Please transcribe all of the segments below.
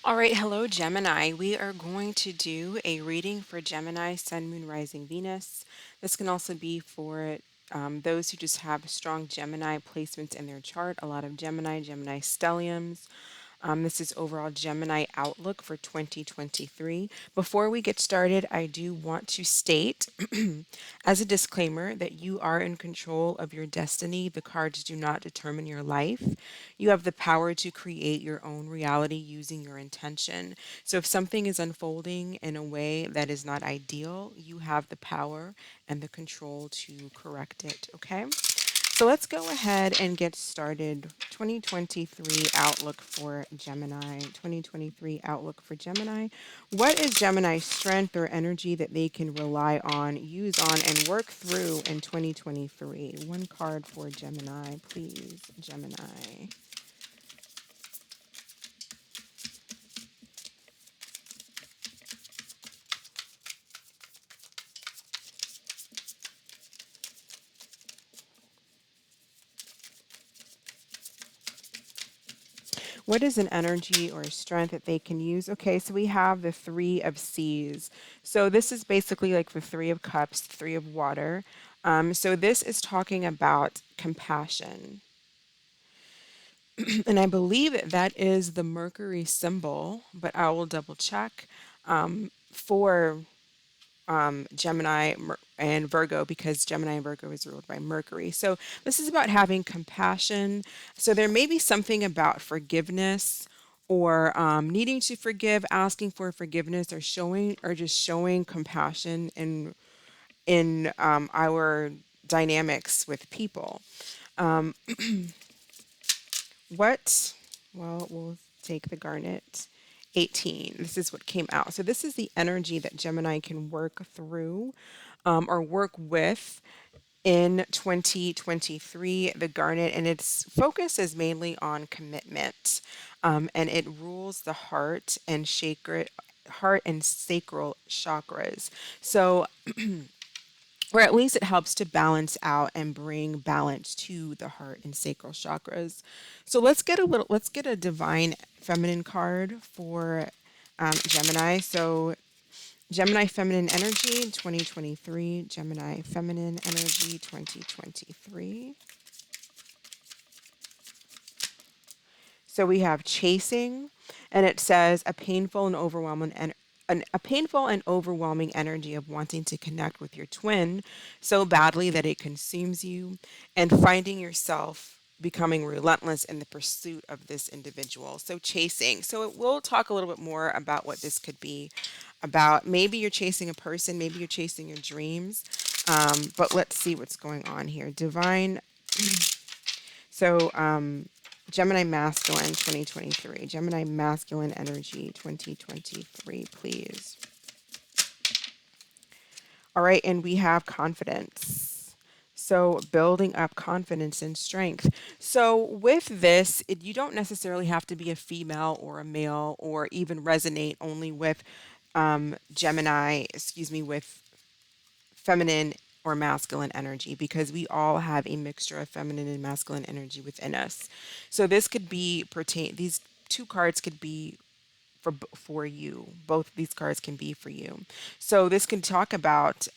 All right, hello Gemini. We are going to do a reading for Gemini, Sun, Moon, Rising, Venus. This can also be for those who just have strong Gemini placements in their chart, a lot of Gemini stelliums. This is overall Gemini outlook for 2023. Before we get started, I do want to state as a disclaimer that you are in control of your destiny. The cards do not determine your life. You have the power to create your own reality using your intention. So if something is unfolding in a way that is not ideal, you have the power and the control to correct it, okay? So let's go ahead and get started. 2023 outlook for Gemini. 2023 outlook for Gemini. What is Gemini's strength or energy that they can rely on, use on, and work through in 2023? One card for Gemini, please. Gemini. What is an energy or a strength that they can use? Okay, so we have the Three of Seas. So this is basically like the Three of Cups, Three of Water. So this is talking about compassion. And I believe that that is the Mercury symbol, but I will double check for Gemini and Virgo because Gemini and Virgo is ruled by Mercury. So this is about having compassion. So there may be something about forgiveness or needing to forgive, asking for forgiveness, or showing or just showing compassion in our dynamics with people. What? Well, we'll take the garnet. 18. This is what came out. So this is the energy that Gemini can work through or work with in 2023, the garnet, and its focus is mainly on commitment, and it rules the heart and sacral chakras. So or at least it helps to balance out and bring balance to the heart and sacral chakras. So let's get a divine feminine card for Gemini. So Gemini feminine energy 2023, Gemini feminine energy 2023. So we have chasing, and it says a painful and overwhelming energy of wanting to connect with your twin so badly that it consumes you, and finding yourself becoming relentless in the pursuit of this individual. So chasing. So we'll talk a little bit more about what this could be about. Maybe you're chasing a person, maybe you're chasing your dreams. But let's see what's going on here. Divine. So Gemini masculine 2023. Gemini masculine energy 2023, please. All right, and we have confidence. So, building up confidence and strength. So, with this, you don't necessarily have to be a female or a male or even resonate only with Gemini, excuse me, with feminine or masculine energy because we all have a mixture of feminine and masculine energy within us. So, this could be pertain, these two cards could be for you. Both of these cards can be for you. So this can talk about,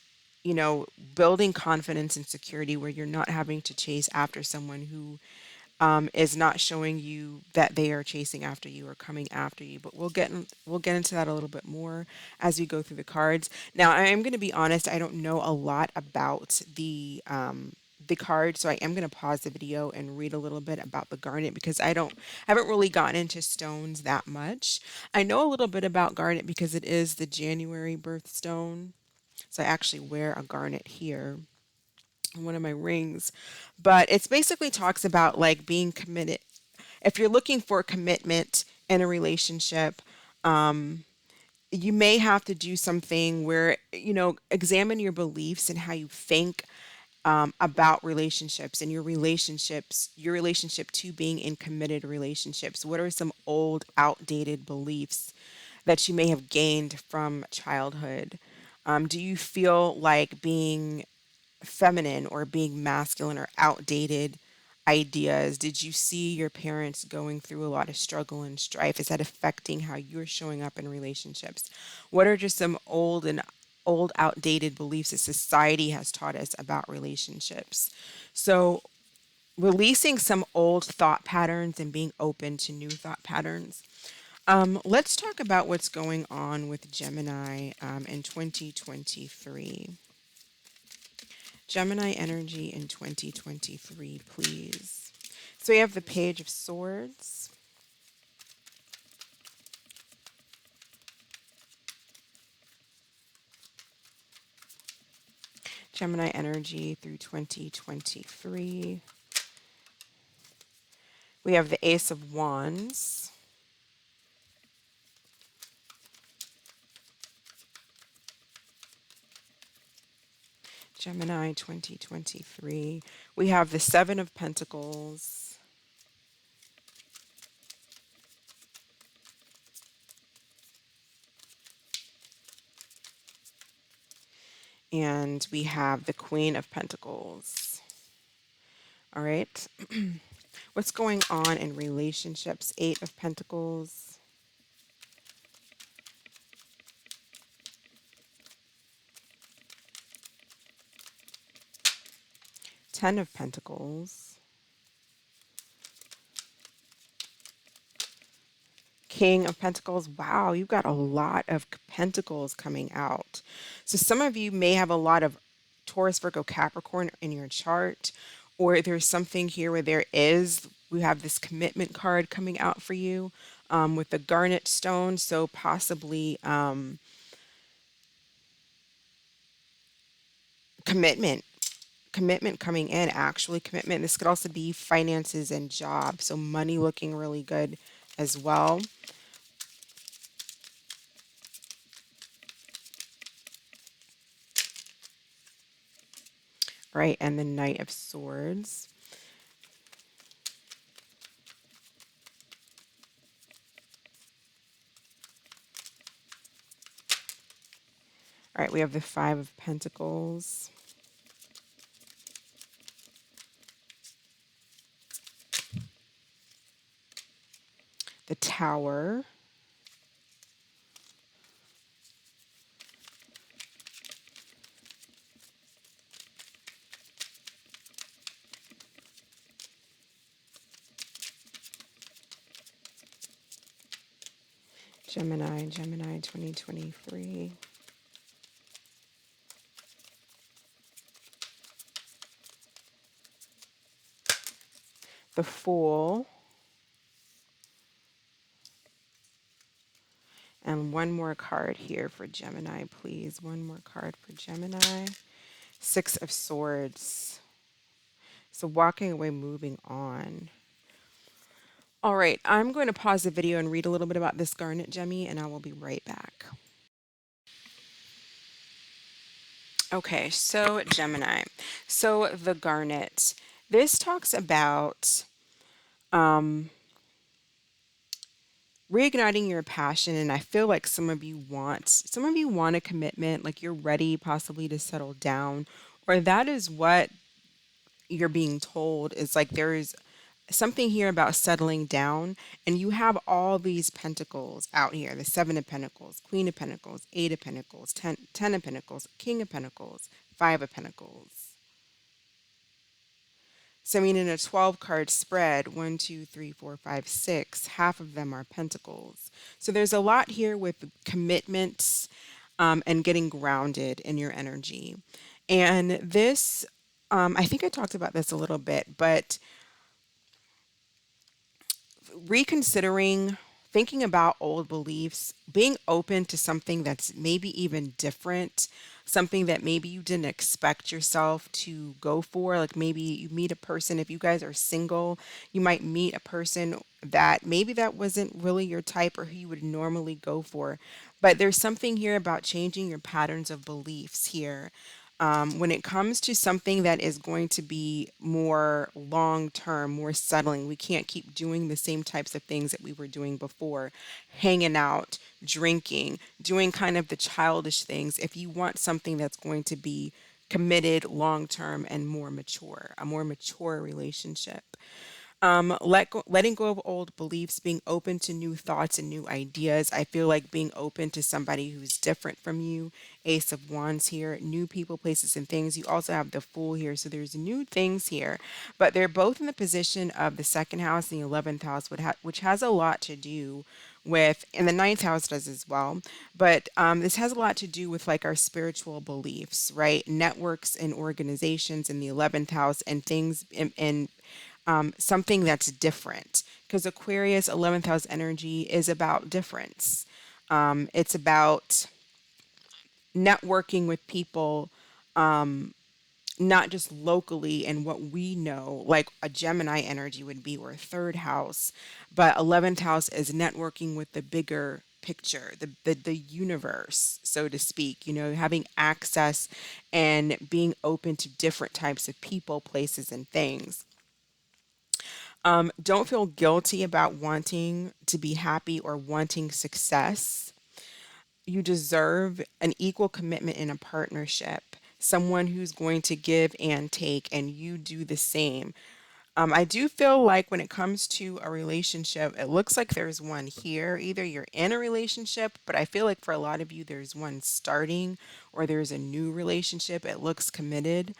you know, building confidence and security where you're not having to chase after someone who is not showing you that they are chasing after you or coming after you. But we'll get into that a little bit more as we go through the cards. Now, I am going to be honest. I don't know a lot about the card, so I am going to pause the video and read a little bit about the garnet because haven't really gotten into stones that much. I know a little bit about garnet because it is the January birthstone. So I actually wear a garnet here on one of my rings. But it's basically talks about like being committed. If you're looking for commitment in a relationship, you may have to do something where, you know, examine your beliefs and how you think about relationships and your relationship to being in committed relationships. What are some old, outdated beliefs that you may have gained from childhood? Do you feel like being feminine or being masculine or outdated ideas? Did you see your parents going through a lot of struggle and strife? Is that affecting how you're showing up in relationships? What are just some old outdated beliefs that society has taught us about relationships? So releasing some old thought patterns and being open to new thought patterns. Let's talk about what's going on with Gemini in 2023. Gemini energy in 2023, please. So we have the Page of Swords, Gemini energy through 2023. We have the Ace of Wands, Gemini 2023. We have the Seven of Pentacles, and we have the Queen of Pentacles. All right. What's going on in relationships? Eight of Pentacles, Ten of Pentacles, King of Pentacles. Wow, you've got a lot of pentacles coming out. So some of you may have a lot of Taurus, Virgo, Capricorn in your chart, or there's something here where we have this commitment card coming out for you with the garnet stone. So possibly commitment. Commitment coming in, actually commitment. This could also be finances and job. So money looking really good as well. Right, and the Knight of Swords. All right, we have the Five of Pentacles, the Tower, Gemini 2023. The Fool. And one more card here for Gemini, please. One more card for Gemini. Six of Swords. So walking away, moving on. All right, I'm going to pause the video and read a little bit about this garnet Gemmy, and I will be right back. Okay, so Gemini. So the garnet. This talks about reigniting your passion, and I feel like some of you want a commitment, like you're ready possibly to settle down, or that is what you're being told is like there is something here about settling down, and you have all these pentacles out here, the Seven of Pentacles, Queen of Pentacles, Eight of Pentacles, ten of Pentacles, King of Pentacles, Five of Pentacles. So I mean, in a 12 card spread, one, two, three, four, five, six, half of them are pentacles. So there's a lot here with commitments and getting grounded in your energy. And this, I think I talked about this a little bit, but reconsidering, thinking about old beliefs, being open to something that's maybe even different, something that maybe you didn't expect yourself to go for. Like maybe you meet a person, if you guys are single, you might meet a person that maybe that wasn't really your type or who you would normally go for. But there's something here about changing your patterns of beliefs here. When it comes to something that is going to be more long term, more settling, we can't keep doing the same types of things that we were doing before, hanging out, drinking, doing kind of the childish things. If you want something that's going to be committed, long term, and more mature, a more mature relationship. Letting go of old beliefs, being open to new thoughts and new ideas. I feel like being open to somebody who's different from you. Ace of Wands here, new people, places, and things. You also have the Fool here, so there's new things here, but they're both in the position of the second house and the 11th house, which has a lot to do with, and the ninth house does as well. But this has a lot to do with like our spiritual beliefs, right? Networks and organizations in the 11th house and things in something that's different. Because Aquarius 11th house energy is about difference. It's about networking with people, not just locally and what we know, like a Gemini energy would be, or a third house, but 11th house is networking with the bigger picture, the universe, so to speak, having access and being open to different types of people, places, and things. Don't feel guilty about wanting to be happy or wanting success. You deserve an equal commitment in a partnership, someone who's going to give and take, and you do the same. I do feel like when it comes to a relationship, it looks like there's one here. Either you're in a relationship, but I feel like for a lot of you, there's one starting, or there's a new relationship. It looks committed.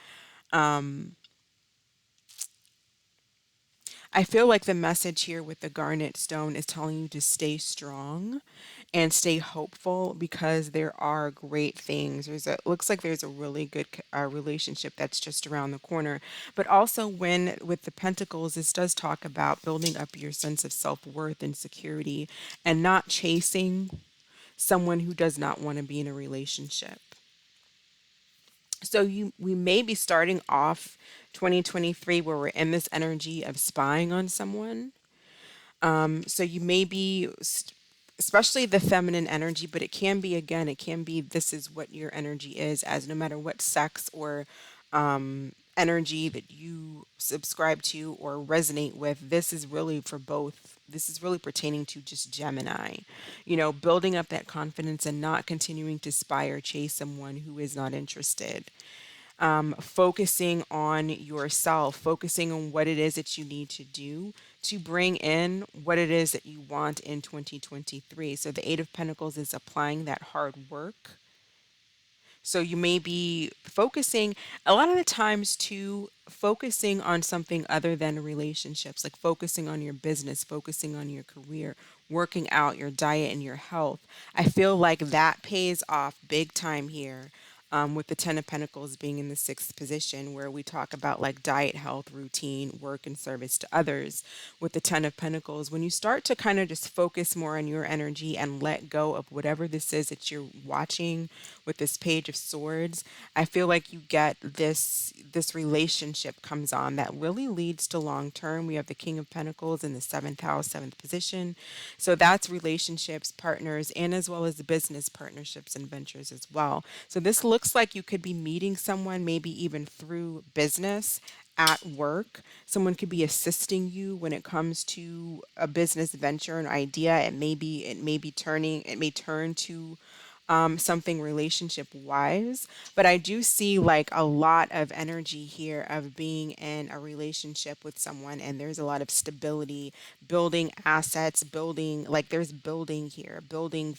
I feel like the message here with the garnet stone is telling you to stay strong and stay hopeful because there are great things. Looks like there's a really good relationship that's just around the corner. But also when with the pentacles, this does talk about building up your sense of self-worth and security and not chasing someone who does not want to be in a relationship. So we may be starting off 2023 where we're in this energy of spying on someone. So you may be, especially the feminine energy, but it can be, again, it can be this is what your energy is, as no matter what sex or energy that you subscribe to or resonate with, this is really for both. This is really pertaining to just Gemini, building up that confidence and not continuing to spy or chase someone who is not interested, focusing on yourself, focusing on what it is that you need to do to bring in what it is that you want in 2023. So the Eight of Pentacles is applying that hard work. So you may be focusing a lot of the times to focusing on something other than relationships, like focusing on your business, focusing on your career, working out, your diet, and your health. I feel like that pays off big time here. With the Ten of Pentacles being in the sixth position, where we talk about like diet, health, routine, work, and service to others. With the Ten of Pentacles, when you start to kind of just focus more on your energy and let go of whatever this is that you're watching with this Page of Swords, I feel like you get this relationship comes on that really leads to long term. We have the King of Pentacles in the seventh house, seventh position. So that's relationships, partners, and as well as the business partnerships and ventures as well. So this looks like you could be meeting someone, maybe even through business at work. Someone could be assisting you when it comes to a business venture, an idea. It may turn to something relationship wise. But I do see like a lot of energy here of being in a relationship with someone, and there's a lot of stability, building assets, building, like there's building here, building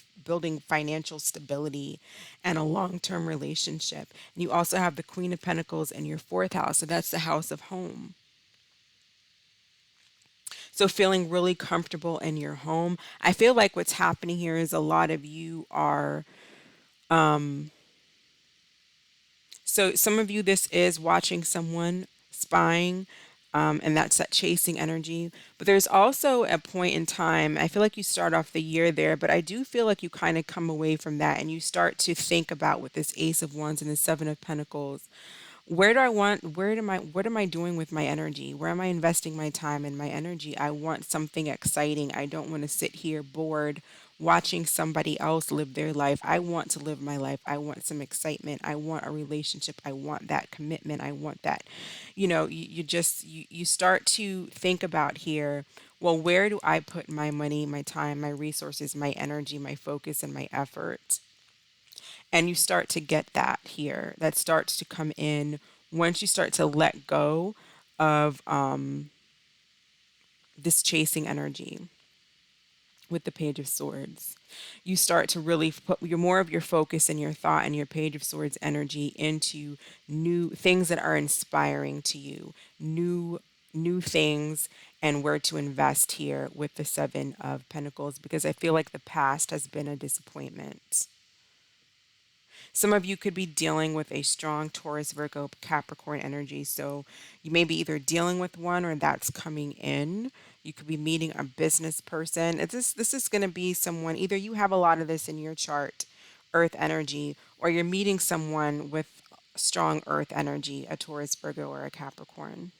financial stability and a long-term relationship. And you also have the Queen of Pentacles in your fourth house, so that's the house of home. So feeling really comfortable in your home. I feel like what's happening here is a lot of you are, so some of you, this is watching someone spying, and that's that chasing energy. But there's also a point in time, I feel like you start off the year there, but I do feel like you kind of come away from that and you start to think about with this Ace of Wands and the Seven of Pentacles, what am I doing with my energy? Where am I investing my time and my energy? I want something exciting. I don't want to sit here bored watching somebody else live their life. I want to live my life. I want some excitement. I want a relationship. I want that commitment. I want that. You start to think about here, well, where do I put my money, my time, my resources, my energy, my focus, and my effort? And you start to get that here. That starts to come in once you start to let go of this chasing energy with the Page of Swords. You start to really put your more of your focus and your thought and your Page of Swords energy into new things that are inspiring to you, new things, and where to invest here with the Seven of Pentacles, because I feel like the past has been a disappointment. Some of you could be dealing with a strong Taurus, Virgo, Capricorn energy. So you may be either dealing with one or that's coming in. You could be meeting a business person. This is going to be someone, either you have a lot of this in your chart, earth energy, or you're meeting someone with strong earth energy, a Taurus, Virgo, or a Capricorn.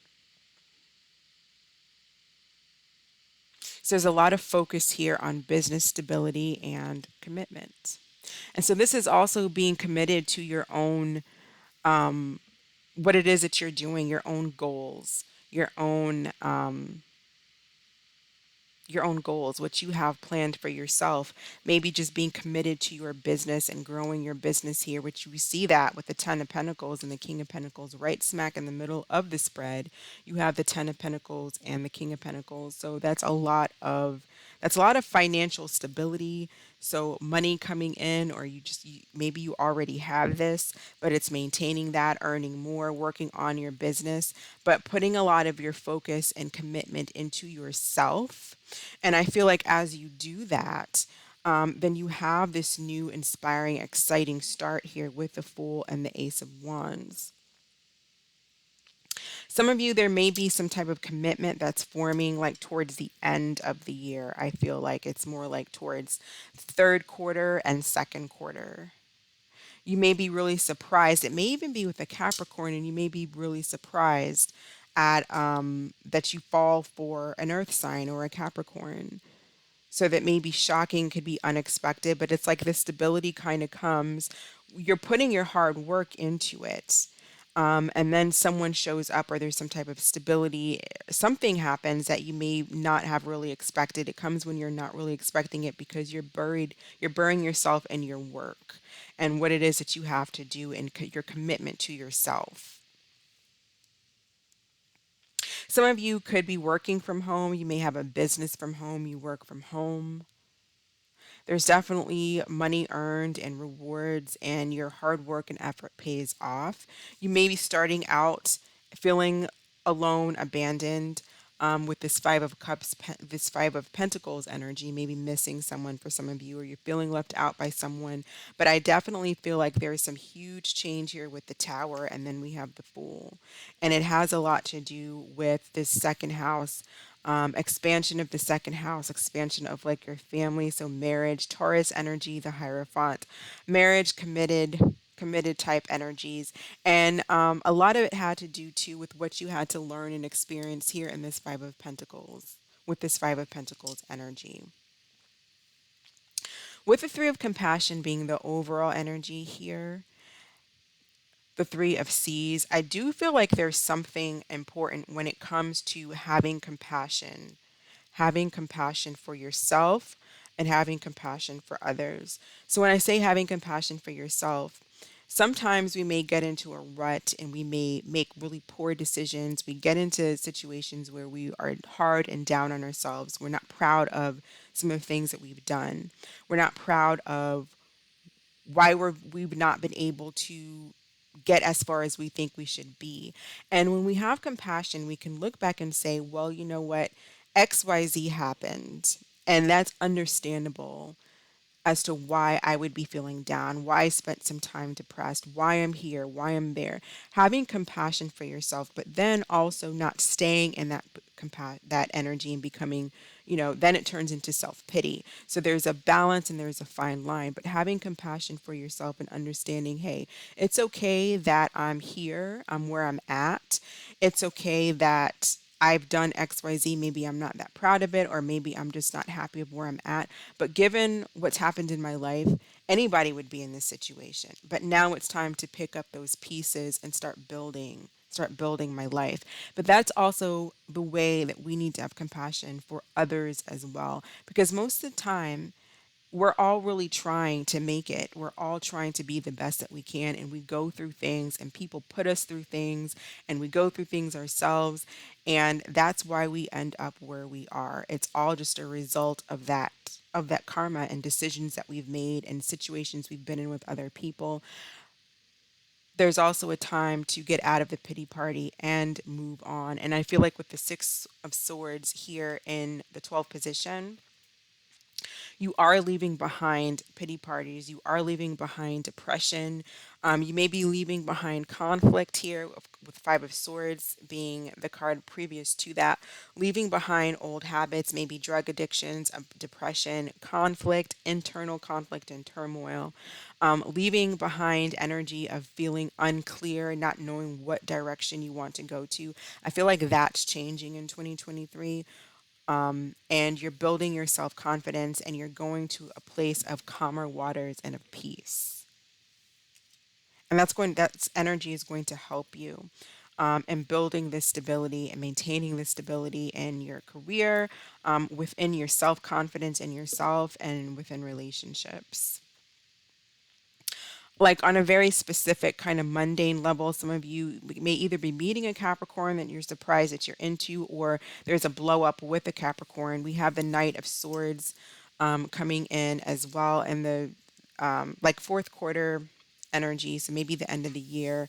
So there's a lot of focus here on business stability and commitment. And so this is also being committed to your own what it is that you're doing, your own goals, your own goals, what you have planned for yourself. Maybe just being committed to your business and growing your business here, which we see that with the Ten of Pentacles and the King of Pentacles right smack in the middle of the spread. You have the Ten of Pentacles and the King of Pentacles. So that's a lot of financial stability. So money coming in, or maybe you already have this, but it's maintaining that, earning more, working on your business, but putting a lot of your focus and commitment into yourself. And I feel like as you do that, then you have this new, inspiring, exciting start here with the Fool and the Ace of Wands. Some of you, there may be some type of commitment that's forming like towards the end of the year. I feel like it's more like towards third quarter and second quarter. You may be really surprised. It may even be with a Capricorn, and you may be really surprised at that you fall for an earth sign or a Capricorn. So that may be shocking, could be unexpected, but it's like the stability kind of comes. You're putting your hard work into it. And then someone shows up, or there's some type of stability. Something happens that you may not have really expected. It comes when you're not really expecting it, because you're burying yourself in your work and what it is that you have to do, and your commitment to yourself. Some of you could be working from home. You may have a business from home. You work from home. There's definitely money earned and rewards, and your hard work and effort pays off. You may be starting out feeling alone, abandoned, with this Five of Cups, this Five of Pentacles energy, maybe missing someone for some of you, or you're feeling left out by someone. But I definitely feel like there's some huge change here with the Tower, and then we have the Fool. And it has a lot to do with this second house, expansion of the second house, expansion of like your family. So marriage, Taurus energy, the Hierophant, marriage, committed type energies. And a lot of it had to do too with what you had to learn and experience here in this Five of Pentacles, with this Five of Pentacles energy. With the Three of Compassion being the overall energy here, the Three of Seas, I do feel like there's something important when it comes to having compassion for yourself and having compassion for others. So when I say having compassion for yourself, sometimes we may get into a rut and we may make really poor decisions. We get into situations where we are hard and down on ourselves. We're not proud of some of the things that we've done. We're not proud of why we've not been able to get as far as we think we should be. And when we have compassion, we can look back and say, well, you know what? XYZ happened. And that's understandable as to why I would be feeling down, why I spent some time depressed, why I'm here, why I'm there. Having compassion for yourself, but then also not staying in that energy and becoming, then it turns into self-pity. So there's a balance and there's a fine line, but having compassion for yourself and understanding, hey, it's okay that I'm here, I'm where I'm at. It's okay that I've done XYZ. Maybe I'm not that proud of it, or maybe I'm just not happy of where I'm at. But given what's happened in my life, anybody would be in this situation. But now it's time to pick up those pieces and start building my life. But that's also the way that we need to have compassion for others as well. Because most of the time, we're all really trying to make it. We're all trying to be the best that we can. And we go through things, and people put us through things, and we go through things ourselves. And that's why we end up where we are. It's all just a result of that karma and decisions that we've made and situations we've been in with other people. There's also a time to get out of the pity party and move on. And I feel like with the 6 of Swords here in the 12th position, you are leaving behind pity parties. You are leaving behind depression. You may be leaving behind conflict here with Five of Swords being the card previous to that. Leaving behind old habits, maybe drug addictions, depression, conflict, internal conflict and turmoil. Leaving behind energy of feeling unclear, not knowing what direction you want to go to. I feel like that's changing in 2023, and you're building your self confidence and you're going to a place of calmer waters and of peace. And that's energy is going to help you in building this stability and maintaining this stability in your career, within your self confidence in yourself, and within relationships. Like on a very specific kind of mundane level, some of you may either be meeting a Capricorn that you're surprised that you're into, or there's a blow up with a Capricorn. We have the Knight of Swords coming in as well, and the like fourth quarter energy, so maybe the end of the year.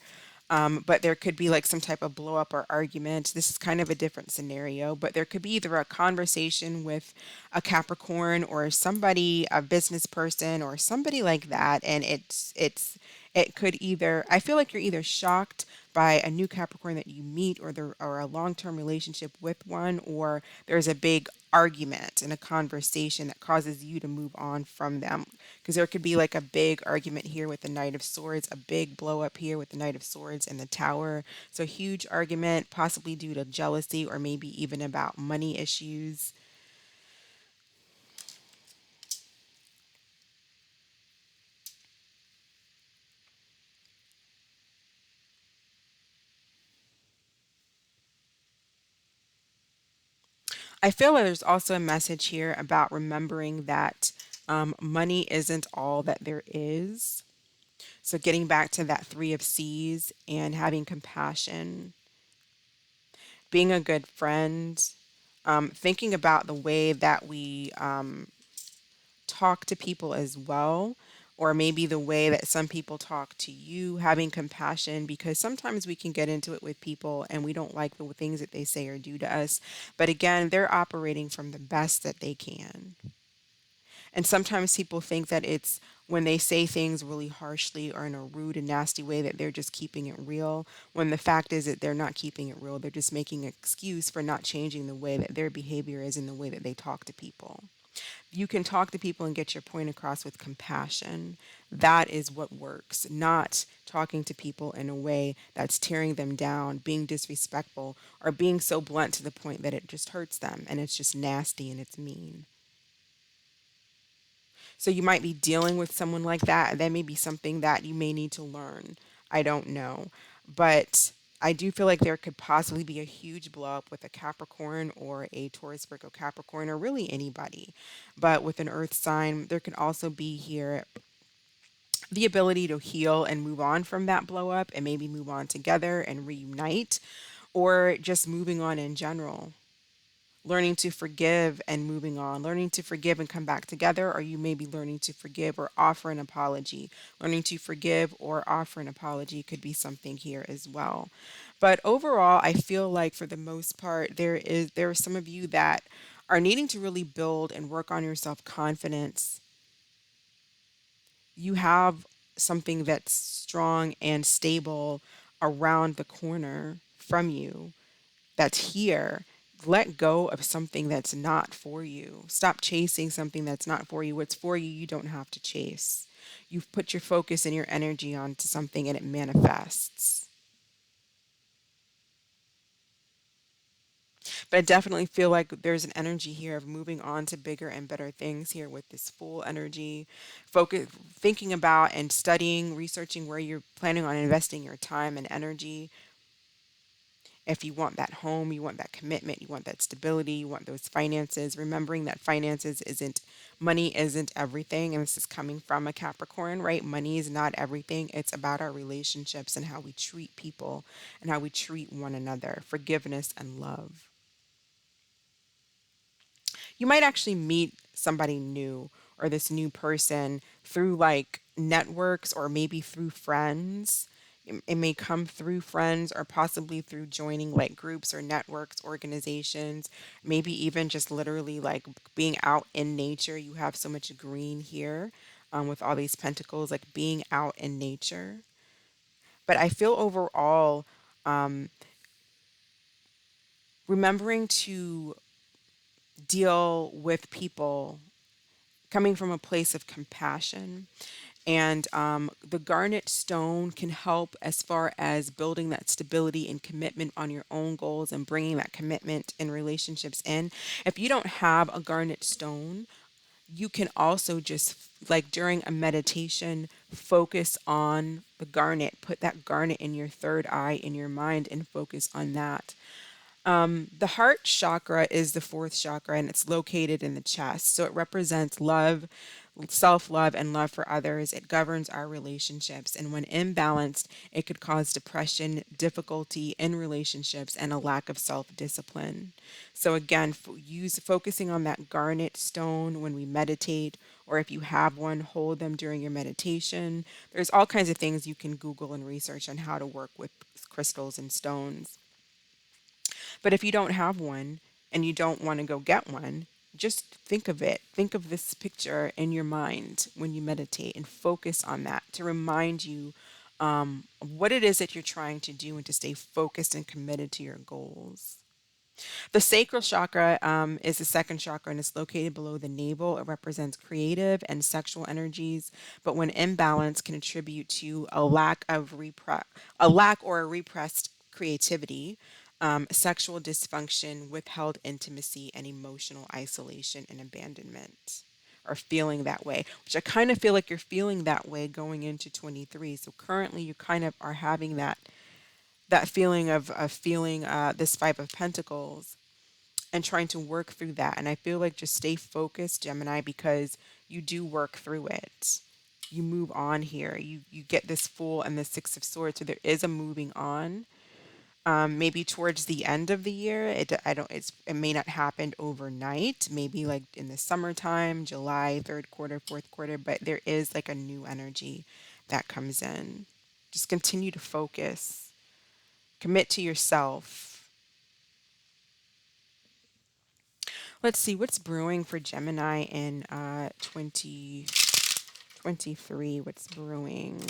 But there could be like some type of blow up or argument. This is kind of a different scenario, but there could be either a conversation with a Capricorn or somebody, a business person or somebody like that, and it could either, I feel like you're either shocked by a new Capricorn that you meet, or there or a long-term relationship with one, or there's a big argument and a conversation that causes you to move on from them. Because there could be like a big argument here with the Knight of Swords, a big blow up here with the Knight of Swords and the Tower. So huge argument, possibly due to jealousy or maybe even about money issues. I feel like there's also a message here about remembering that money isn't all that there is. So getting back to that Three of Seas and having compassion, being a good friend, thinking about the way that we talk to people as well, or maybe the way that some people talk to you, having compassion, because sometimes we can get into it with people and we don't like the things that they say or do to us. But again, they're operating from the best that they can. And sometimes people think that it's when they say things really harshly or in a rude and nasty way that they're just keeping it real. When the fact is that they're not keeping it real, they're just making an excuse for not changing the way that their behavior is and the way that they talk to people. You can talk to people and get your point across with compassion. That is what works, not talking to people in a way that's tearing them down, being disrespectful, or being so blunt to the point that it just hurts them and it's just nasty and it's mean. So you might be dealing with someone like that. That may be something that you may need to learn. I don't know. But I do feel like there could possibly be a huge blow up with a Capricorn or a Taurus, Virgo, Capricorn, or really anybody. But with an earth sign, there can also be here the ability to heal and move on from that blow up and maybe move on together and reunite, or just moving on in general, learning to forgive and moving on, learning to forgive and come back together, or you may be learning to forgive or offer an apology. Learning to forgive or offer an apology could be something here as well. But overall, I feel like for the most part, there are some of you that are needing to really build and work on your self confidence. You have something that's strong and stable around the corner from you that's here. Let go of something that's not for you. Stop chasing something that's not for you. What's for you, you don't have to chase. You've put your focus and your energy onto something and it manifests. But I definitely feel like there's an energy here of moving on to bigger and better things here with this full energy. Focus, thinking about and studying, researching where you're planning on investing your time and energy, If you want that home, you want that commitment, you want that stability, you want those finances, remembering that finances isn't, money isn't everything. And this is coming from a Capricorn, right? Money is not everything. It's about our relationships and how we treat people and how we treat one another, forgiveness and love. You might actually meet somebody new or this new person through like networks or maybe through friends. It may come through friends or possibly through joining like groups or networks, organizations, maybe even just literally like being out in nature. You have so much green here with all these pentacles, like being out in nature. But I feel overall, remembering to deal with people coming from a place of compassion. And the garnet stone can help as far as building that stability and commitment on your own goals and bringing that commitment in relationships in. If you don't have a garnet stone, you can also just like during a meditation focus on the garnet, put that garnet in your third eye in your mind and focus on that. The heart chakra is the fourth chakra and it's located in the chest. So it represents love, self love, and love for others. It governs our relationships. And when imbalanced, it could cause depression, difficulty in relationships, and a lack of self discipline. So, again, use focusing on that garnet stone when we meditate, or if you have one, hold them during your meditation. There's all kinds of things you can Google and research on how to work with crystals and stones. But if you don't have one and you don't want to go get one, just think of it. Think of this picture in your mind when you meditate and focus on that to remind you of what it is that you're trying to do and to stay focused and committed to your goals. The sacral chakra is the second chakra and it's located below the navel. It represents creative and sexual energies, but when imbalanced, can attribute to a lack or a repressed creativity, sexual dysfunction, withheld intimacy, and emotional isolation and abandonment. Or feeling that way, which I kind of feel like you're feeling that way going into 23. So currently, you kind of are having that feeling of feeling this Five of Pentacles and trying to work through that. And I feel like just stay focused, Gemini, because you do work through it. You move on here. You get this Fool and the Six of Swords. So there is a moving on. Maybe towards the end of the year. It may not happen overnight. Maybe like in the summertime, July, third quarter, fourth quarter. But there is like a new energy that comes in. Just continue to focus. Commit to yourself. Let's see what's brewing for Gemini in 2023. What's brewing?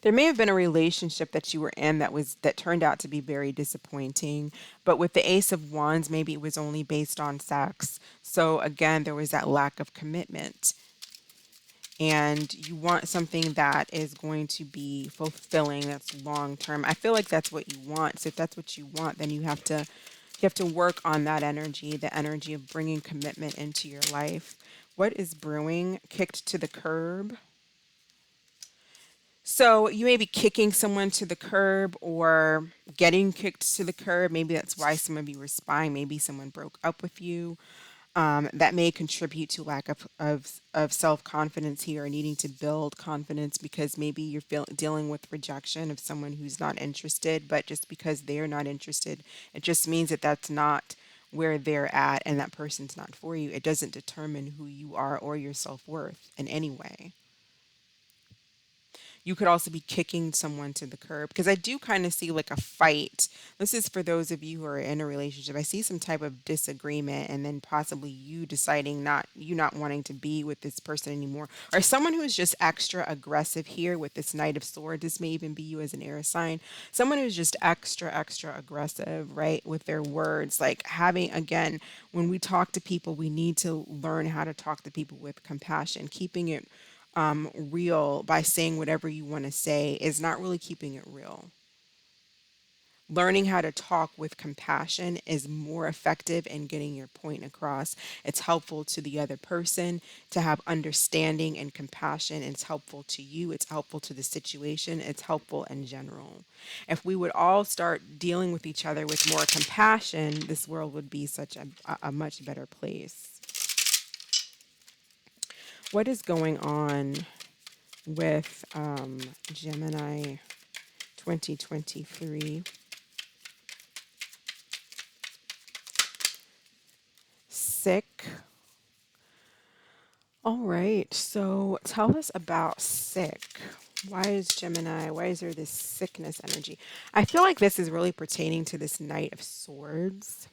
There may have been a relationship that you were in that turned out to be very disappointing, but with the Ace of Wands, maybe it was only based on sex. So again, there was that lack of commitment. And you want something that is going to be fulfilling, that's long term. I feel like that's what you want. So if that's what you want, then you have to work on that energy, the energy of bringing commitment into your life. What is brewing? Kicked to the curb. So you may be kicking someone to the curb or getting kicked to the curb. Maybe that's why some of you were spying. Maybe someone broke up with you. That may contribute to lack of self-confidence here, needing to build confidence because maybe you're dealing with rejection of someone who's not interested, but just because they're not interested, it just means that that's not where they're at and that person's not for you. It doesn't determine who you are or your self-worth in any way. You could also be kicking someone to the curb because I do kind of see like a fight. This is for those of you who are in a relationship. I see some type of disagreement and then possibly you not wanting to be with this person anymore. Or someone who's just extra aggressive here with this Knight of Swords. This may even be you as an air sign. Someone who's just extra aggressive, right, with their words. Like having, again, when we talk to people, we need to learn how to talk to people with compassion, keeping it real by saying whatever you want to say is not really keeping it real. Learning how to talk with compassion is more effective in getting your point across. It's helpful to the other person to have understanding and compassion. It's helpful to you. It's helpful to the situation. It's helpful in general. If we would all start dealing with each other with more compassion, this world would be such a much better place. What is going on with Gemini 2023? Sick. All right, so tell us about sick. Why is Gemini, why is there this sickness energy? I feel like this is really pertaining to this Knight of Swords,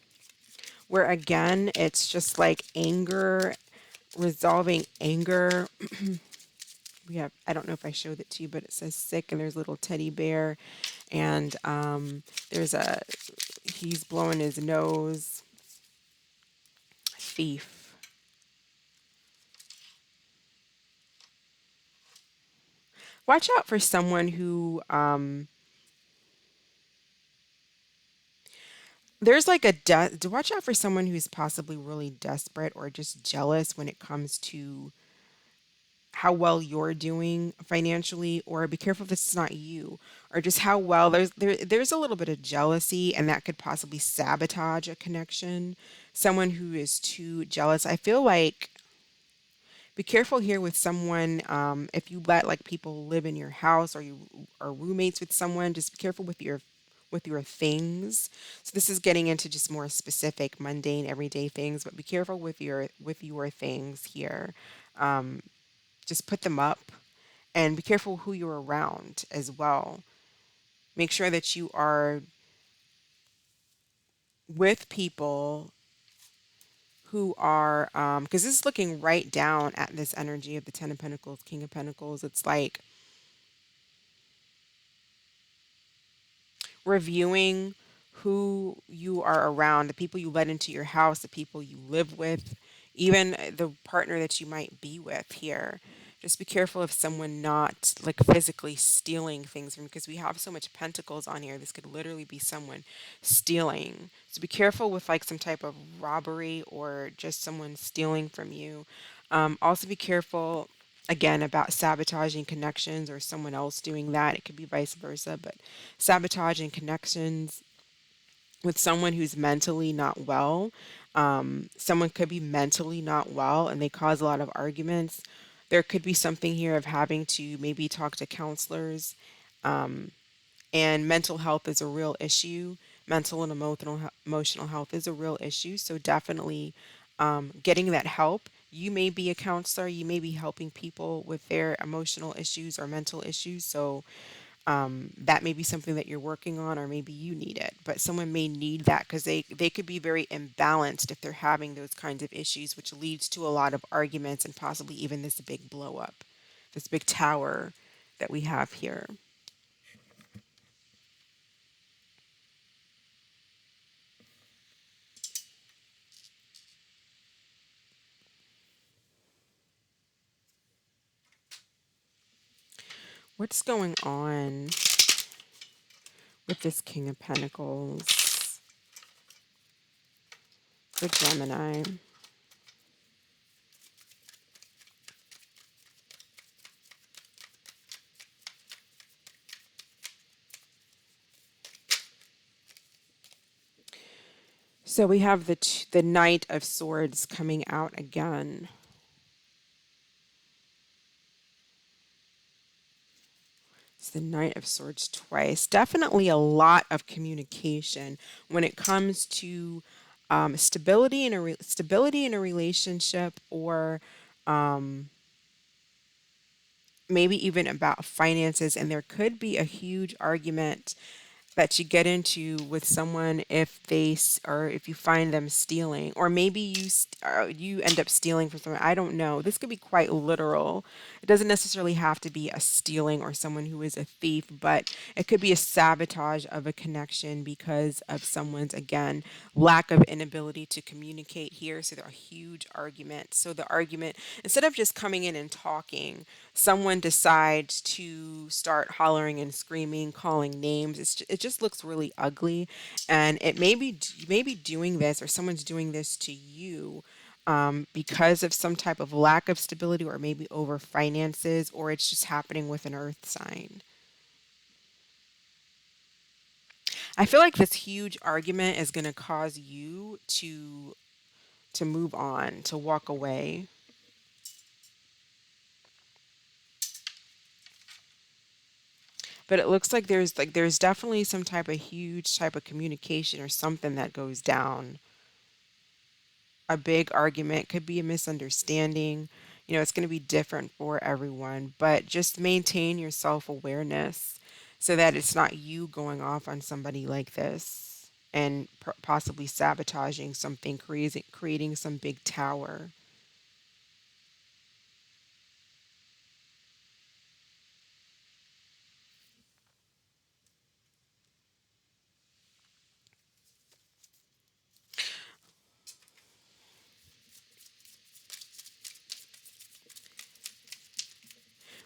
where again, it's just like anger, resolving anger. We have, I don't know if I showed it to you, but it says sick and there's a little teddy bear and there's a, he's blowing his nose, thief. Watch out for someone who, there's like watch out for someone who's possibly really desperate or just jealous when it comes to how well you're doing financially, or be careful if it's not you, or just how well there's a little bit of jealousy and that could possibly sabotage a connection. Someone who is too jealous. I feel like be careful here with someone. If you let like people live in your house or you are roommates with someone, just be careful with your things. So this is getting into just more specific, mundane, everyday things, but be careful with your things here. Just put them up and be careful who you're around as well. Make sure that you are with people who are, because this is looking right down at this energy of the Ten of Pentacles, King of Pentacles. It's like reviewing who you are around, the people you let into your house, the people you live with, even the partner that you might be with here. Just be careful of someone not like physically stealing things from, because we have so much pentacles on here. This could literally be someone stealing. So be careful with like some type of robbery or just someone stealing from you. Also be careful again about sabotaging connections or someone else doing that. It could be vice versa, but sabotaging connections with someone who's mentally not well. Someone could be mentally not well and they cause a lot of arguments. There could be something here of having to maybe talk to counselors, and mental health is a real issue. Mental and emotional health is a real issue. So definitely getting that help. You may be a counselor, you may be helping people with their emotional issues or mental issues. So that may be something that you're working on, or maybe you need it. But someone may need that because they could be very imbalanced if they're having those kinds of issues, which leads to a lot of arguments and possibly even this big blow up, this big tower that we have here. What's going on with this King of Pentacles for Gemini? So we have the Knight of Swords coming out again. It's the Knight of Swords twice. Definitely a lot of communication when it comes to stability in a relationship, or maybe even about finances. And there could be a huge argument that you get into with someone if or if you find them stealing, or maybe you end up stealing from someone. I don't know. This could be quite literal. It doesn't necessarily have to be a stealing or someone who is a thief, but it could be a sabotage of a connection because of someone's, again, lack of inability to communicate here. So there are huge arguments. So the argument, instead of just coming in and talking, someone decides to start hollering and screaming, calling names, it just looks really ugly. And it may be doing this, or someone's doing this to you, because of some type of lack of stability, or maybe over finances, or it's just happening with an earth sign. I feel like this huge argument is going to cause you to move on, to walk away. But it looks like there's definitely some type of huge type of communication or something that goes down. A big argument could be a misunderstanding. It's going to be different for everyone, but just maintain your self-awareness so that it's not you going off on somebody like this and possibly sabotaging something, creating some big tower.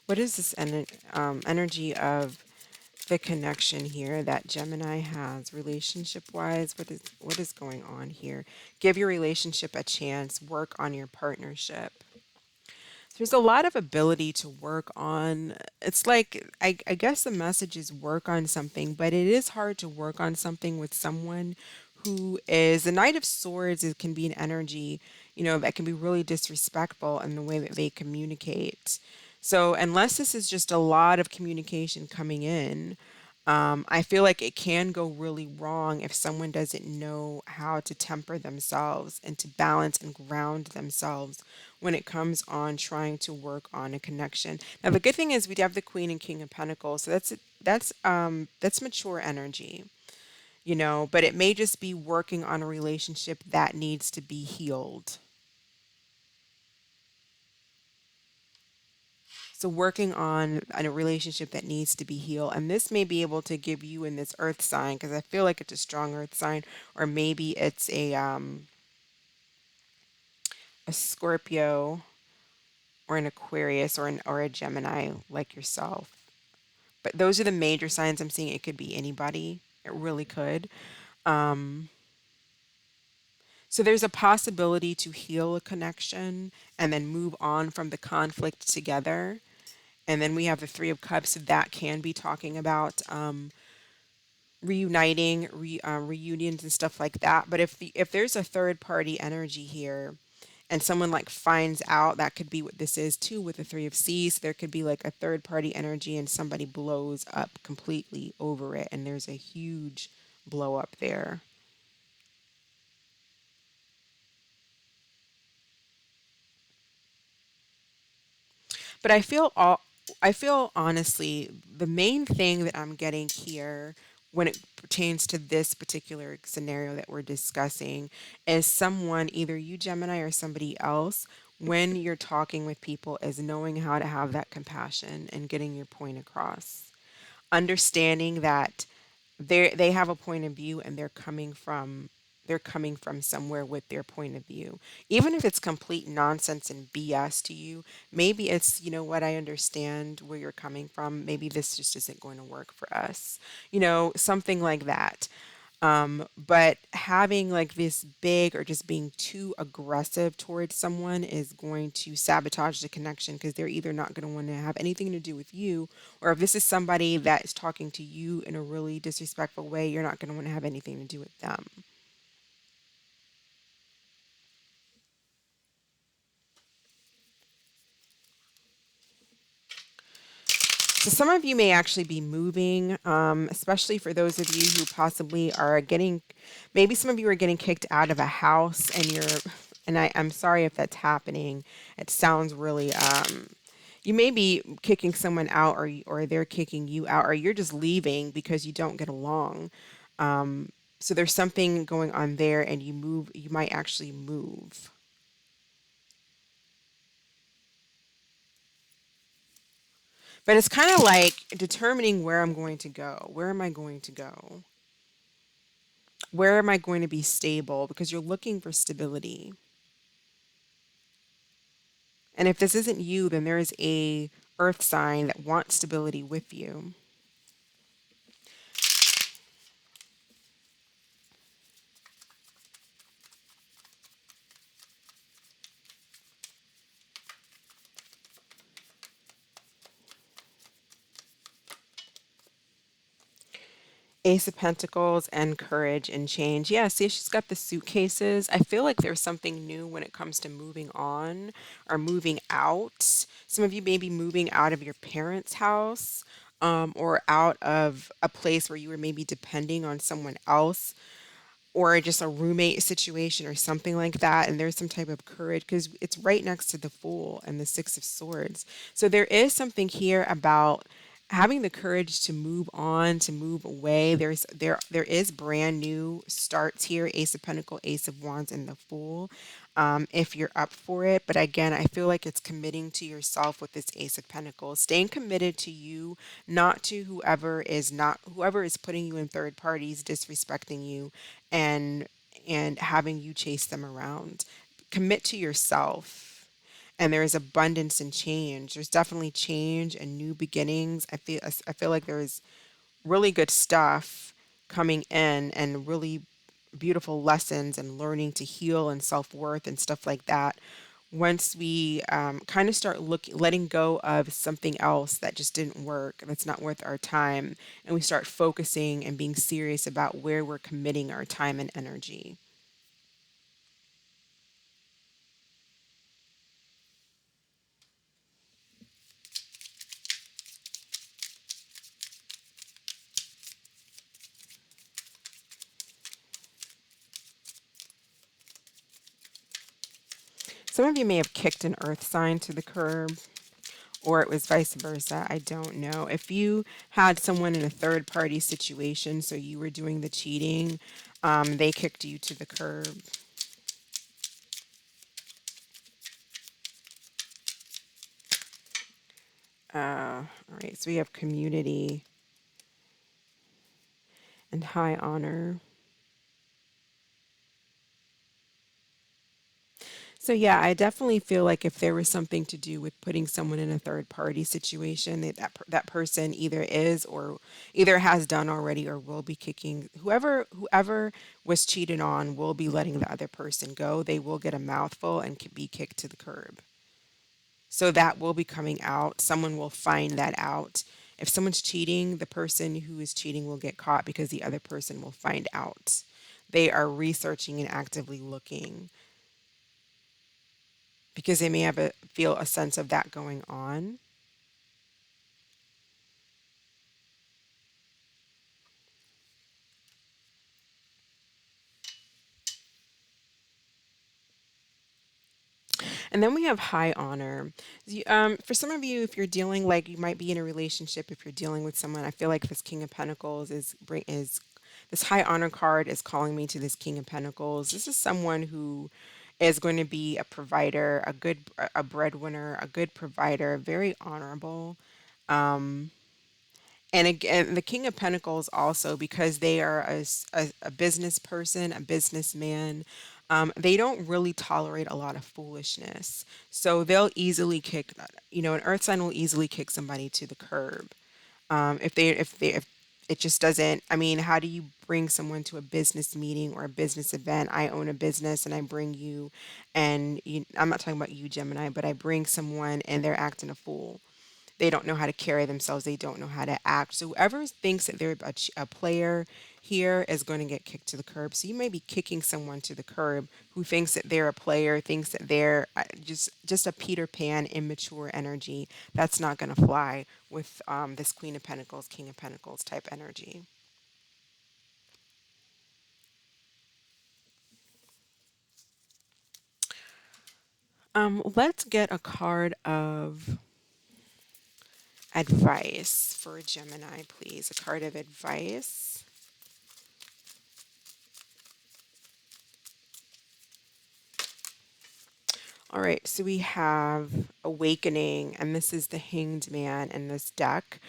What is this energy of the connection here that Gemini has relationship wise? What is going on here? Give your relationship a chance, work on your partnership. There's a lot of ability to work on. It's like, I guess the message is work on something, but it is hard to work on something with someone who is the Knight of Swords. It can be an energy, that can be really disrespectful in the way that they communicate. So unless this is just a lot of communication coming in, I feel like it can go really wrong if someone doesn't know how to temper themselves and to balance and ground themselves when it comes on trying to work on a connection. Now, the good thing is we have the Queen and King of Pentacles, so that's mature energy, but it may just be working on a relationship that needs to be healed. So working on a relationship that needs to be healed, and this may be able to give you in this earth sign, because I feel like it's a strong earth sign, or maybe it's a Scorpio or an Aquarius or a Gemini like yourself. But those are the major signs I'm seeing. It could be anybody. It really could. Um, so there's a possibility to heal a connection and then move on from the conflict together. And then we have the Three of Cups that can be talking about reuniting, reunions and stuff like that. But if there's a third party energy here, and someone like finds out, that could be what this is too with the Three of Cs. There could be like a third party energy, and somebody blows up completely over it, and there's a huge blow up there. But I feel honestly, the main thing that I'm getting here when it pertains to this particular scenario that we're discussing is someone, either you Gemini or somebody else, when you're talking with people, is knowing how to have that compassion and getting your point across. Understanding that they have a point of view, and they're coming from somewhere with their point of view. Even if it's complete nonsense and BS to you, maybe it's, what, I understand where you're coming from. Maybe this just isn't going to work for us. Something like that. But having like this big, or just being too aggressive towards someone, is going to sabotage the connection, because they're either not going to want to have anything to do with you, or if this is somebody that is talking to you in a really disrespectful way, you're not going to want to have anything to do with them. So some of you may actually be moving, especially for those of you who possibly are getting, maybe some of you are getting kicked out of a house, and I'm sorry if that's happening. It sounds really, you may be kicking someone out, or they're kicking you out, or you're just leaving because you don't get along. So there's something going on there, and you might actually move. But it's kind of like determining where I'm going to go. Where am I going to go? Where am I going to be stable? Because you're looking for stability. And if this isn't you, then there is earth sign that wants stability with you. Ace of Pentacles and courage and change. Yeah, see, she's got the suitcases. I feel like there's something new when it comes to moving on or moving out. Some of you may be moving out of your parents' house, or out of a place where you were maybe depending on someone else, or just a roommate situation or something like that. And there's some type of courage because it's right next to the Fool and the Six of Swords. So there is something here about having the courage to move on, to move away. There is brand new starts here. Ace of Pentacle, Ace of Wands, and the Fool. If you're up for it. But again, I feel like it's committing to yourself with this Ace of Pentacles, staying committed to you, not to whoever is putting you in third parties, disrespecting you, and having you chase them around. Commit to yourself. And there is abundance and change. There's definitely change and new beginnings. I feel like there's really good stuff coming in, and really beautiful lessons and learning to heal and self-worth and stuff like that once we kind of start letting go of something else that just didn't work, that's not worth our time, and we start focusing and being serious about where we're committing our time and energy. Some of you may have kicked an earth sign to the curb, or it was vice versa. I don't know. If you had someone in a third party situation, so you were doing the cheating, they kicked you to the curb. All right, so we have community and high honor. So yeah, I definitely feel like if there was something to do with putting someone in a third party situation, that person either is or either has done already or will be kicking whoever was cheated on will be letting the other person go. They will get a mouthful and be kicked to the curb. So that will be coming out. Someone will find that out. If someone's cheating, the person who is cheating will get caught because the other person will find out. They are researching and actively looking because they may feel a sense of that going on. And then we have high honor. For some of you, if you're dealing, like, you might be in a relationship, if you're dealing with someone, I feel like this King of Pentacles is this high honor card is calling me to this King of Pentacles. This is someone who is going to be a provider, a breadwinner, a good provider, very honorable. And again, the King of Pentacles also, because they are a business person, a businessman, they don't really tolerate a lot of foolishness. So they'll easily an earth sign will easily kick somebody to the curb. If it just doesn't, I mean, how do you bring someone to a business meeting or a business event? I own a business and I bring you, and I'm not talking about you, Gemini, but I bring someone and they're acting a fool. They don't know how to carry themselves. They don't know how to act. So whoever thinks that they're a player here is going to get kicked to the curb. So you may be kicking someone to the curb who thinks that they're a player, thinks that they're just a Peter Pan, immature energy. That's not going to fly with this Queen of Pentacles, King of Pentacles type energy. Let's get a card of advice for Gemini, please. A card of advice. All right, so we have Awakening, and this is the Hanged Man in this deck.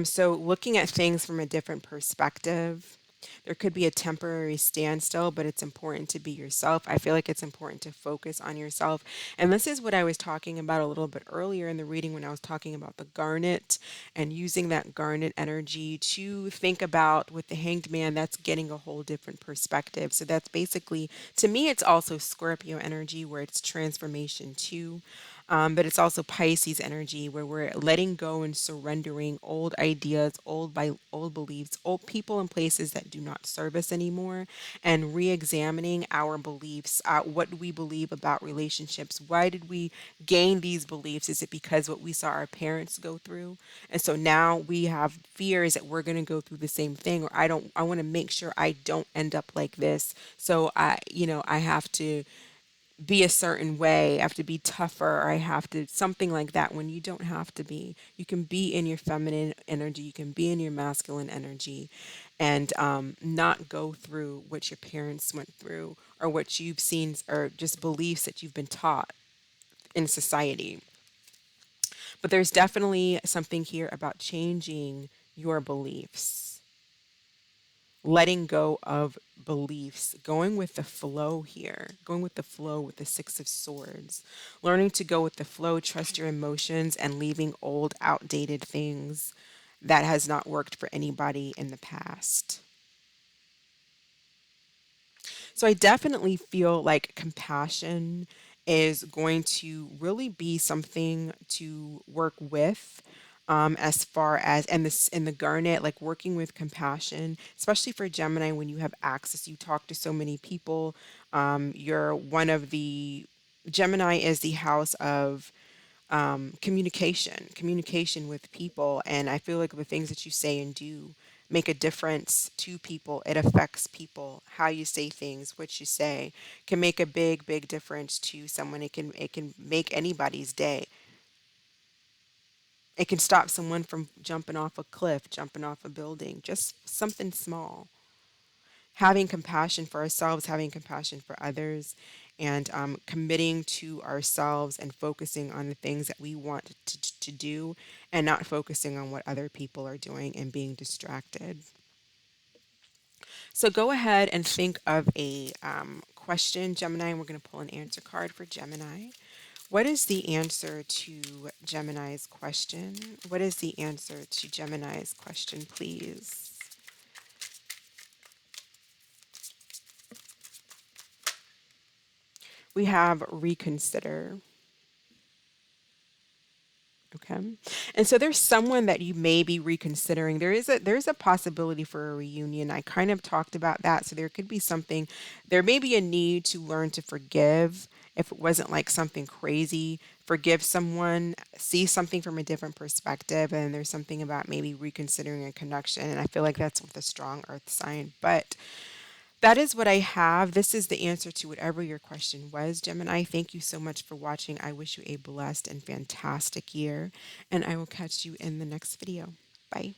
So looking at things from a different perspective. There could be a temporary standstill, but it's important to be yourself. I feel like it's important to focus on yourself. And this is what I was talking about a little bit earlier in the reading when I was talking about the garnet and using that garnet energy to think about with the hanged man, that's getting a whole different perspective. So that's basically, to me, it's also Scorpio energy where it's transformation too. But it's also Pisces energy where we're letting go and surrendering old ideas, old beliefs, old people and places that do not serve us anymore, and re-examining our beliefs. What do we believe about relationships? Why did we gain these beliefs? Is it because what we saw our parents go through? And so now we have fears that we're going to go through the same thing, or I want to make sure I don't end up like this. So I have to be a certain way. I have to be tougher, or I have to something like that when you don't have to be. You can be in your feminine energy, you can be in your masculine energy, and not go through what your parents went through or what you've seen or just beliefs that you've been taught in society. But there's definitely something here about changing your beliefs, letting go of beliefs, going with the flow here, going with the flow with the Six of Swords, learning to go with the flow, trust your emotions, and leaving old, outdated things that has not worked for anybody in the past. So I definitely feel like compassion is going to really be something to work with. As far as and this in the garnet, like working with compassion, especially for Gemini, when you have access, you talk to so many people. You're one of the Gemini is the house of communication with people. And I feel like the things that you say and do make a difference to people. It affects people. How you say things, what you say can make a big, big difference to someone. It can make anybody's day. It can stop someone from jumping off a cliff, jumping off a building, just something small. Having compassion for ourselves, having compassion for others, and committing to ourselves and focusing on the things that we want to do and not focusing on what other people are doing and being distracted. So go ahead and think of a question, Gemini, and we're going to pull an answer card for Gemini. What is the answer to Gemini's question? What is the answer to Gemini's question, please? We have reconsider. Okay. And so there's someone that you may be reconsidering. There's a possibility for a reunion. I kind of talked about that. So there could be something, there may be a need to learn to forgive if it wasn't like something crazy. Forgive someone, see something from a different perspective, and there's something about maybe reconsidering a connection. And I feel like that's with a strong earth sign. But that is what I have. This is the answer to whatever your question was, Gemini. Thank you so much for watching. I wish you a blessed and fantastic year, and I will catch you in the next video. Bye.